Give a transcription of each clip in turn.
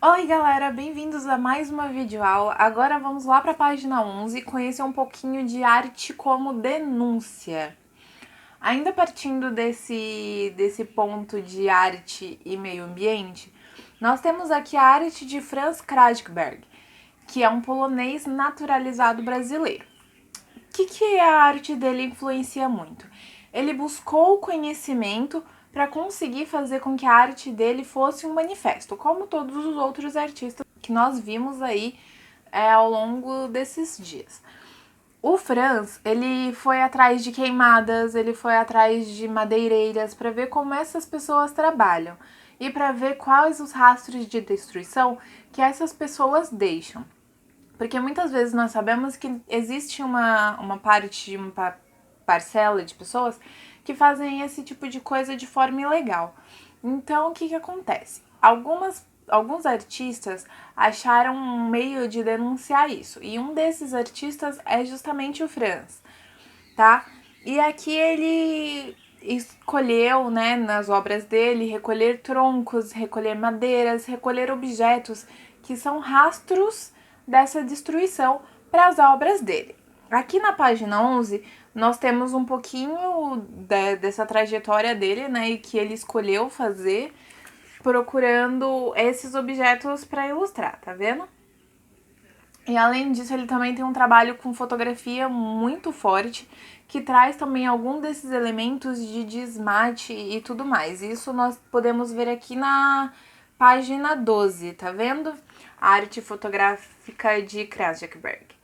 Oi galera, bem-vindos a mais uma videoaula. Agora vamos lá para a página 11 conhecer um pouquinho de arte como denúncia. Ainda partindo desse ponto de arte e meio ambiente, nós temos aqui a arte de Franz Kranjberg, que é um polonês naturalizado brasileiro. O que a arte dele influencia muito? Ele buscou o conhecimento para conseguir fazer com que a arte dele fosse um manifesto, como todos os outros artistas que nós vimos aí ao longo desses dias. O Franz, ele foi atrás de queimadas, ele foi atrás de madeireiras para ver como essas pessoas trabalham e para ver quais os rastros de destruição que essas pessoas deixam. Porque muitas vezes nós sabemos que existe uma parte, uma parcela de pessoas que fazem esse tipo de coisa de forma ilegal. Então, o que acontece? Alguns artistas acharam um meio de denunciar isso. E um desses artistas é justamente o Franz, tá? E aqui ele escolheu, né, nas obras dele, recolher troncos, recolher madeiras, recolher objetos que são rastros dessa destruição para as obras dele. Aqui na página 11, nós temos um pouquinho dessa trajetória dele, né, e que ele escolheu fazer procurando esses objetos para ilustrar, tá vendo? E além disso, ele também tem um trabalho com fotografia muito forte, que traz também algum desses elementos de desmate e tudo mais. Isso nós podemos ver aqui na página 12, tá vendo? A arte fotográfica de Kranjberg.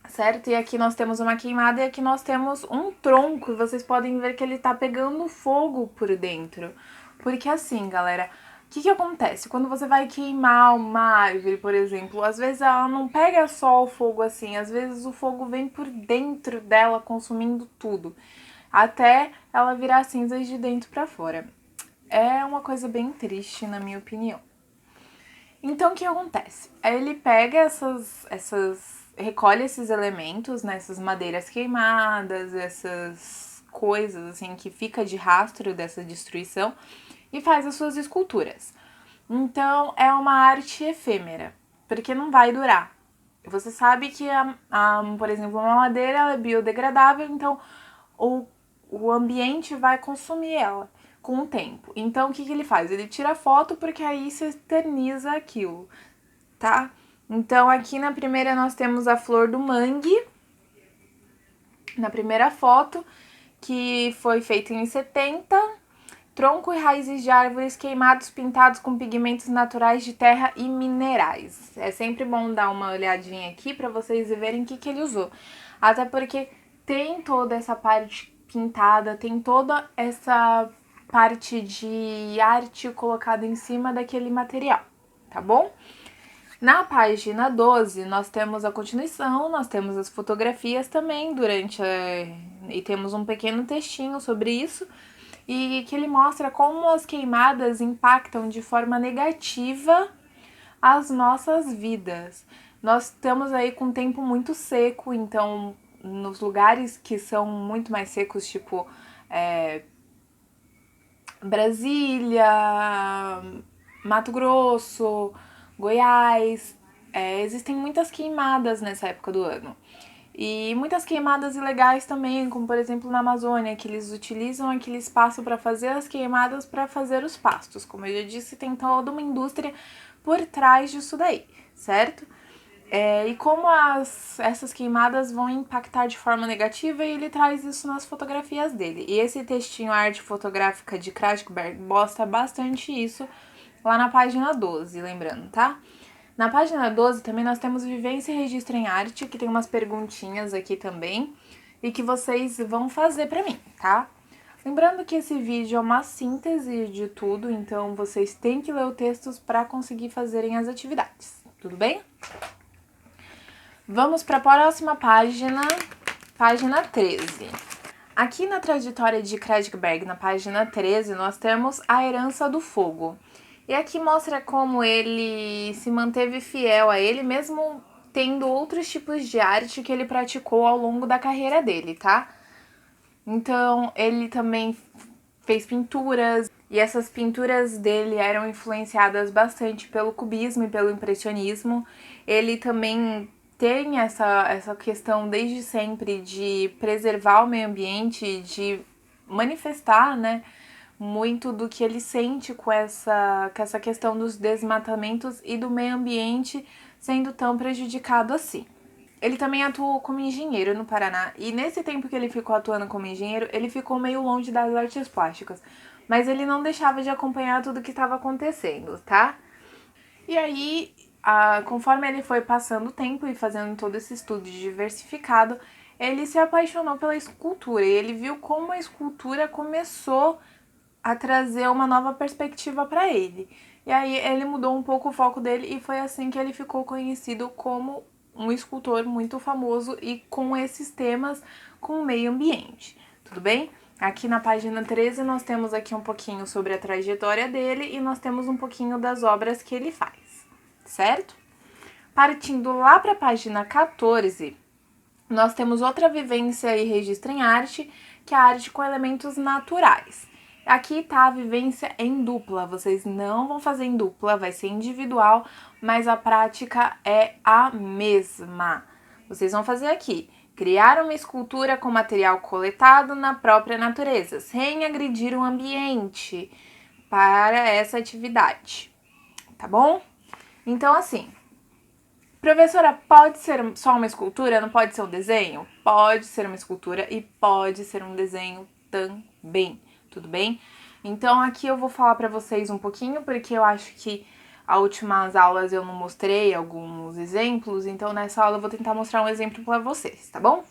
Certo? E aqui nós temos uma queimada e aqui nós temos um tronco. E vocês podem ver que ele tá pegando fogo por dentro. Porque assim, galera, o que acontece? Quando você vai queimar uma árvore, por exemplo, às vezes ela não pega só o fogo assim, às vezes o fogo vem por dentro dela, consumindo tudo, até ela virar cinzas de dentro para fora. É uma coisa bem triste, na minha opinião. Então, o que acontece? Ele pega recolhe esses elementos, né, essas madeiras queimadas, essas coisas assim que fica de rastro dessa destruição e faz as suas esculturas. Então é uma arte efêmera, porque não vai durar. Você sabe que, por exemplo, uma madeira ela é biodegradável, então o ambiente vai consumir ela com o tempo. Então o que ele faz? Ele tira foto porque aí se eterniza aquilo, tá? Então aqui na primeira nós temos a flor do mangue, na primeira foto, que foi feita em 70. Tronco e raízes de árvores queimados pintados com pigmentos naturais de terra e minerais. É sempre bom dar uma olhadinha aqui para vocês verem o que ele usou. Até porque tem toda essa parte pintada, tem toda essa parte de arte colocada em cima daquele material, tá bom? Na página 12, nós temos a continuação, nós temos as fotografias também e temos um pequeno textinho sobre isso, e que ele mostra como as queimadas impactam de forma negativa as nossas vidas. Nós estamos aí com um tempo muito seco, então nos lugares que são muito mais secos, tipo Brasília, Mato Grosso, Goiás, existem muitas queimadas nessa época do ano. E muitas queimadas ilegais também, como por exemplo na Amazônia, que eles utilizam aquele espaço para fazer as queimadas para fazer os pastos. Como eu já disse, tem toda uma indústria por trás disso daí, certo? E como essas queimadas vão impactar de forma negativa, e ele traz isso nas fotografias dele. E esse textinho Arte Fotográfica de Kranjberg mostra bastante isso lá na página 12, lembrando, tá? Na página 12 também nós temos Vivência e Registro em Arte, que tem umas perguntinhas aqui também, e que vocês vão fazer pra mim, tá? Lembrando que esse vídeo é uma síntese de tudo, então vocês têm que ler o texto para conseguir fazerem as atividades, tudo bem? Vamos para a próxima página, página 13. Aqui na trajetória de Kranjberg, na página 13, nós temos a herança do fogo. E aqui mostra como ele se manteve fiel a ele, mesmo tendo outros tipos de arte que ele praticou ao longo da carreira dele, tá? Então, ele também fez pinturas, E essas pinturas dele eram influenciadas bastante pelo cubismo e pelo impressionismo. Ele também tem essa questão desde sempre de preservar o meio ambiente, de manifestar, né, muito do que ele sente com essa questão dos desmatamentos e do meio ambiente sendo tão prejudicado assim. Ele também atuou como engenheiro no Paraná, e nesse tempo que ele ficou atuando como engenheiro, ele ficou meio longe das artes plásticas, mas ele não deixava de acompanhar tudo que estava acontecendo, tá? E aí, conforme ele foi passando o tempo e fazendo todo esse estudo diversificado, ele se apaixonou pela escultura, e ele viu como a escultura começou a trazer uma nova perspectiva para ele. E aí ele mudou um pouco o foco dele e foi assim que ele ficou conhecido como um escultor muito famoso e com esses temas com o meio ambiente. Tudo bem? Aqui na página 13 nós temos aqui um pouquinho sobre a trajetória dele e nós temos um pouquinho das obras que ele faz, certo? Partindo lá para a página 14, nós temos outra vivência e registro em arte, que é a arte com elementos naturais. Aqui tá a vivência em dupla, vocês não vão fazer em dupla, vai ser individual, mas a prática é a mesma. Vocês vão fazer aqui, criar uma escultura com material coletado na própria natureza, sem agredir o ambiente para essa atividade, tá bom? Então, assim, professora, pode ser só uma escultura? Não pode ser um desenho? Pode ser uma escultura e pode ser um desenho também, tudo bem? Então aqui eu vou falar pra vocês um pouquinho, porque eu acho que as últimas aulas eu não mostrei alguns exemplos, então nessa aula eu vou tentar mostrar um exemplo pra vocês, tá bom?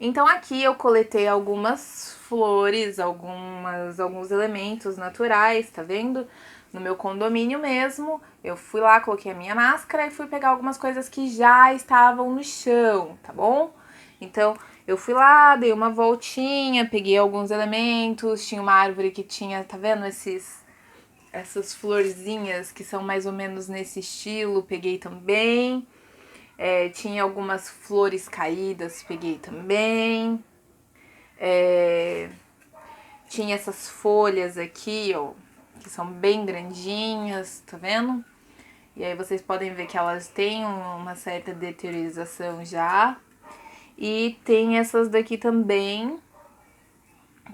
Então aqui eu coletei algumas flores, alguns elementos naturais, tá vendo? No meu condomínio mesmo, eu fui lá, coloquei a minha máscara e fui pegar algumas coisas que já estavam no chão, tá bom? Então, eu fui lá, dei uma voltinha, peguei alguns elementos, tinha uma árvore que tinha, tá vendo essas florzinhas que são mais ou menos nesse estilo, peguei também. Tinha algumas flores caídas, peguei também. Tinha essas folhas aqui, ó, que são bem grandinhas, tá vendo? E aí vocês podem ver que elas têm uma certa deteriorização já. E tem essas daqui também,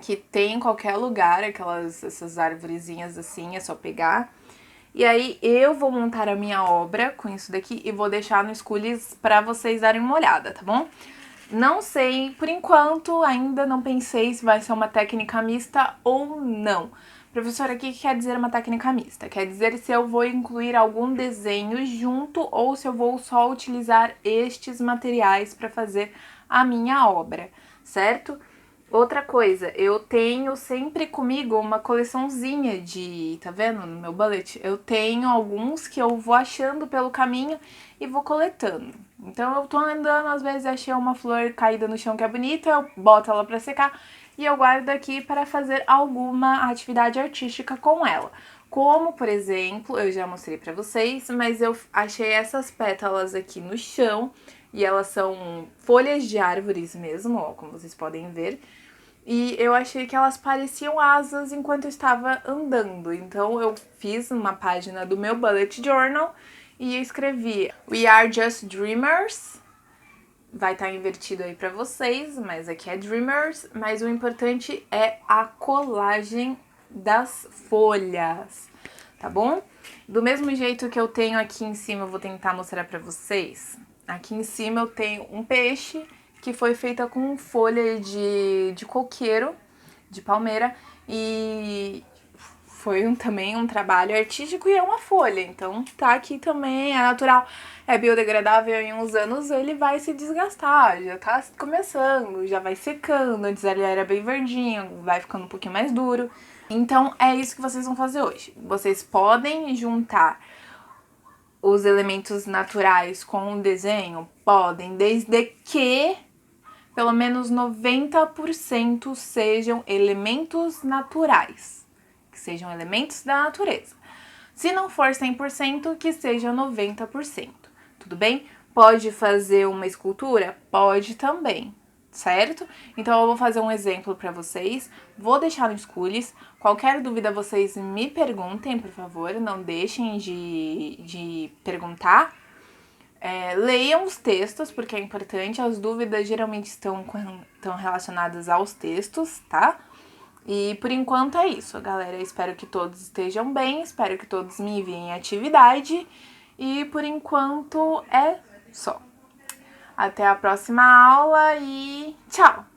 que tem em qualquer lugar, essas arvorezinhas assim, é só pegar. E aí eu vou montar a minha obra com isso daqui e vou deixar no Schoolies pra vocês darem uma olhada, tá bom? Não sei, por enquanto ainda não pensei se vai ser uma técnica mista ou não. Professora, o que quer dizer uma técnica mista? Quer dizer se eu vou incluir algum desenho junto ou se eu vou só utilizar estes materiais para fazer a minha obra, certo? Outra coisa, eu tenho sempre comigo uma coleçãozinha de, tá vendo no meu bullet? Eu tenho alguns que eu vou achando pelo caminho e vou coletando. Então eu tô andando, às vezes achei uma flor caída no chão que é bonita, eu boto ela pra secar e eu guardo aqui para fazer alguma atividade artística com ela. Como, por exemplo, eu já mostrei pra vocês, mas eu achei essas pétalas aqui no chão e elas são folhas de árvores mesmo, ó, como vocês podem ver. E eu achei que elas pareciam asas enquanto eu estava andando. Então eu fiz uma página do meu bullet journal e escrevi We are just dreamers. Vai estar invertido aí pra vocês, mas aqui é dreamers. Mas o importante é a colagem das folhas, tá bom? Do mesmo jeito que eu tenho aqui em cima, eu vou tentar mostrar pra vocês. Aqui em cima eu tenho um peixe que foi feita com folha de coqueiro, de palmeira, e foi também um trabalho artístico e é uma folha, então tá aqui também, é natural, é biodegradável, em uns anos ele vai se desgastar, já tá começando, já vai secando, antes ele era bem verdinho, vai ficando um pouquinho mais duro. Então é isso que vocês vão fazer hoje. Vocês podem juntar os elementos naturais com o desenho? Podem, desde que pelo menos 90% sejam elementos naturais, que sejam elementos da natureza. Se não for 100%, que seja 90%, tudo bem? Pode fazer uma escultura? Pode também, certo? Então eu vou fazer um exemplo para vocês, vou deixar no Schoolies. Qualquer dúvida vocês me perguntem, por favor, não deixem de perguntar. Leiam os textos, porque é importante, as dúvidas geralmente estão relacionadas aos textos, tá? E por enquanto é isso, galera. Eu espero que todos estejam bem, espero que todos me enviem atividade. E por enquanto é só. Até a próxima aula e tchau!